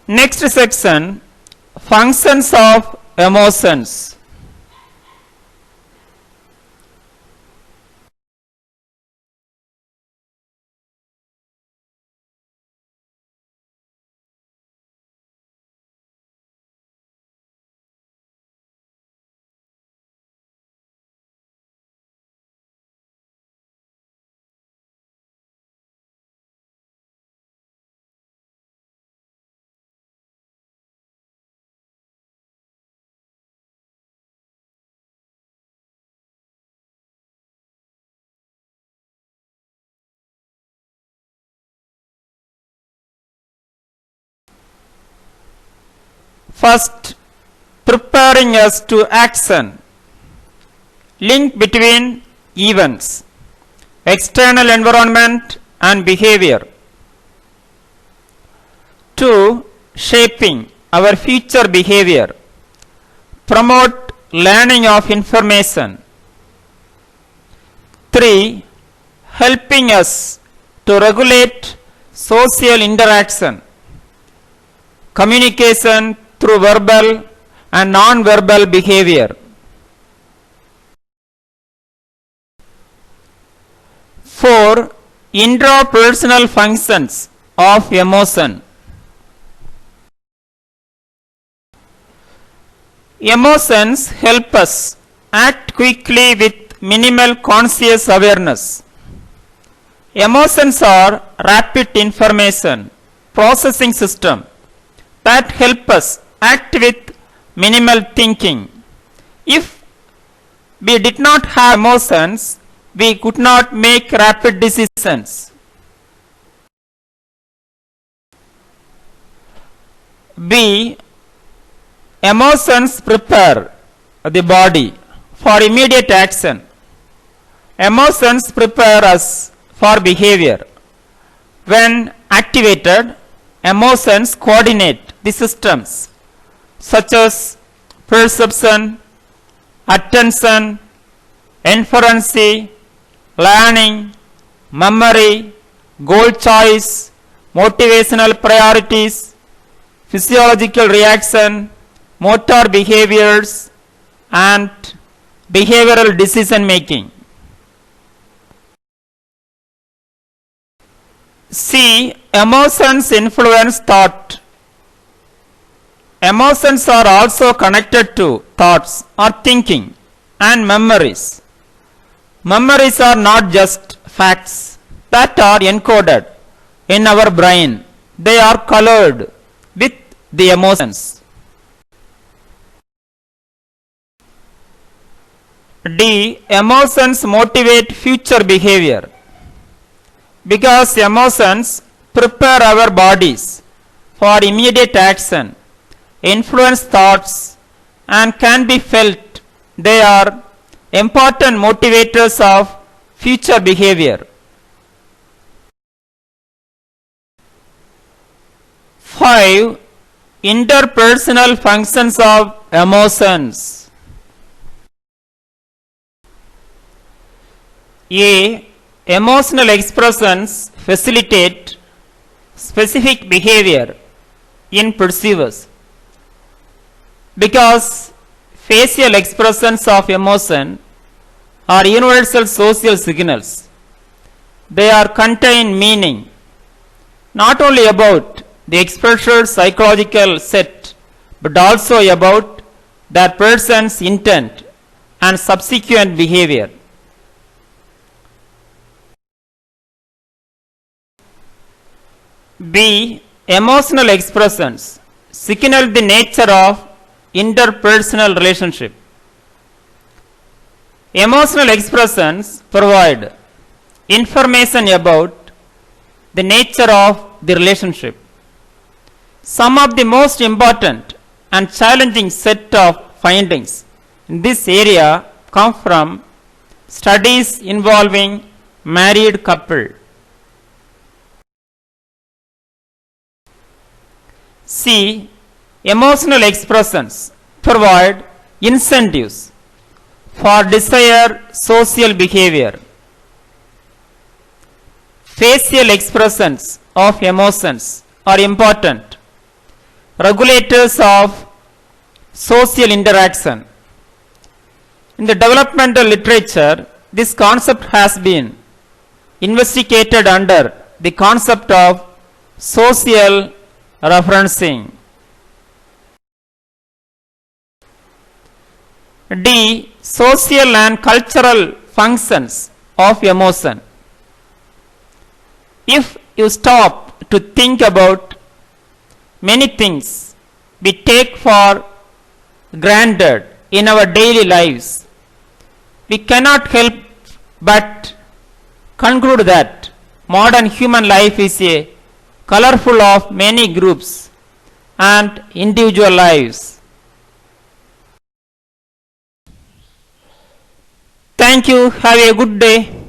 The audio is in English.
Next section, functions of emotions. First, preparing us to action. Link between events, external environment and behavior. 2. Shaping our future behavior. Promote learning of information. 3. Helping us to regulate social interaction, communication through verbal and non-verbal behavior. 4. Intrapersonal functions of emotion. Emotions help us act quickly with minimal conscious awareness. Emotions are rapid information processing system that help us act with minimal thinking. If we did not have emotions, we could not make rapid decisions. B. Emotions prepare the body for immediate action. Emotions prepare us for behavior. When activated, emotions coordinate the systems such as perception, attention, inference, learning, memory, goal choice, motivational priorities, physiological reaction, motor behaviors, and behavioral decision making. C. Emotions influence thought. Emotions are also connected to thoughts or thinking and memories. Memories are not just facts that are encoded in our brain. They are colored with the emotions. D. Emotions motivate future behavior. Because emotions prepare our bodies for immediate action, influence thoughts, and can be felt, they are important motivators of future behavior. 5. Interpersonal functions of emotions. A. Emotional expressions facilitate specific behavior in perceivers. Because facial expressions of emotion are universal social signals. They are contain meaning not only about the expressor's psychological set but also about that person's intent and subsequent behavior. B. Emotional expressions signal the nature of interpersonal relationship. Emotional expressions provide information about the nature of the relationship. Some of the most important and challenging set of findings in this area come from studies involving married couple. C. Emotional expressions provide incentives for desired social behavior. Facial expressions of emotions are important regulators of social interaction. In the developmental literature, this concept has been investigated under the concept of social referencing. D. Social and cultural functions of emotion. If you stop to think about many things we take for granted in our daily lives, we cannot help but conclude that modern human life is a colorful of many groups and individual lives. Thank you. Have a good day.